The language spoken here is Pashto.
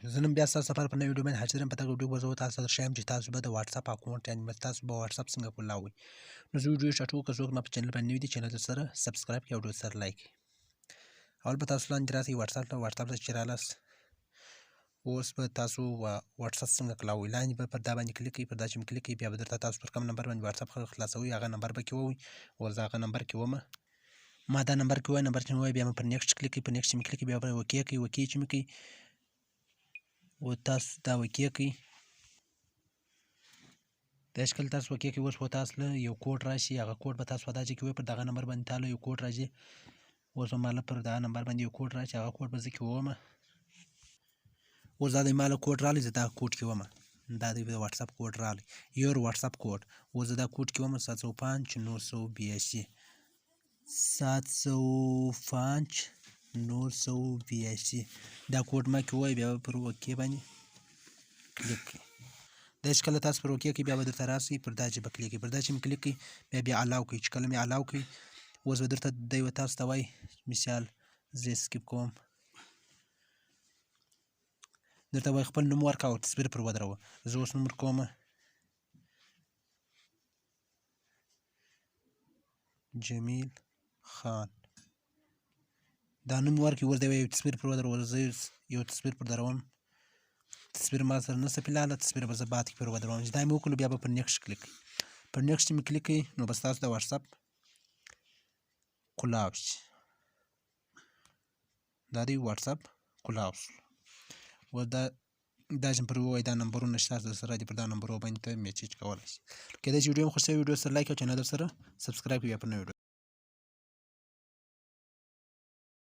زه نن بیا ستاسو لپاره په نوې ویډیو باندې حاضر یم. په دغه ویډیو به زه تاسو ته ښیم چې تاسو به د واټساپ اکاؤنٹ یعنې تاسو به واټساپ څنګه کھلاوئ. نو زه ویډیو سټارټ کوم. که څوک ما په چینل باندې نوي دي چینل ته سره سبسکرایب کړئ او ویډیو سره لایک کړئ. اول به تاسو لاندې راسئ واټساپ ته چې رالاست. اوس به تاسو واټساپ څنګه کھلاوئ. لاندې به پر دا باندې کلیک کړئ. پر دا چې مو کلیک کړئ بیا به درته تاسو پر کوم نمبر باندې واټساپ خلاصوئ هغه نمبر به کې ووایي. اوس زه هغه نمبر کې ومه. ما دا نمبر کې ووایي. نمبر چې مې ووایي بیا مې پر نیکسټ کلیک کړئ. پر نیکسټ چې مې کلیک کړئ بیا به اوکې کړئ. اوکې چې مې کړئ و تاسو دا اوکې کړئ. داسې کله تاسو اوکې کړئ اوس به تاسو له یو کوډ راشي. هغه کوډ به تاسو په دا ځای کې ووایي پر دغه نمبر باندې تاله یو کوډ راځي. اوس به ماله پر دغه نمبر باندې یو کوډ راشي. هغه کوډ به زه کې وومه. اوس دا د ماله کوډ راغلی زه دا کوډ کې ومه. دا د واټساپ کوډ راغلی. یور واټساپ کوډ. اوس زه دا کوډ کې ومه 705 982 دا کوډ ما کې ووایي. بیا به پر اوکې باندې کلیک کړئ. داسې کله تاسو پر اوکې کړئ بیا به درته راسئ پر دا چې به کلیک کړئ. پر دا چې مې کلیک کړئ بیا الاو کړئ. چې کله مې الاو کړئ اوس به درته دی به تاسو ته وایي مثال زه سکیپ کوم. درته وایي خپل نوم ورکړه او تصویر پر ودروه. زه اوس نوم ورکومه جمیل خان. دا نوم ورکړئ. اوس دی یو تصویر پر ودروه. زه یو تصویر پر دروم. تصویر ما سره نشته فلحاله. تصویر به زه بعد کې پر ودروم. چې دا مې وکړو بیا به پر نیکسټ کلیک کړئ. پر نیکسټ چې مې کلیک کړئ نو به ستاسو د واټساپ کھلاو شي. دا دی واټساپ کھلاو شو. اوس دا چې پر ووایي دا نمبرونه شته سره دي پر دا نمبرو باندې ته میسیج کولی شي. کېدای شي ویډیو مو خوښ شوې ویډیو سره لایک او چینل سره سبسکرایب کړئ. بیا پر نوې ویډیو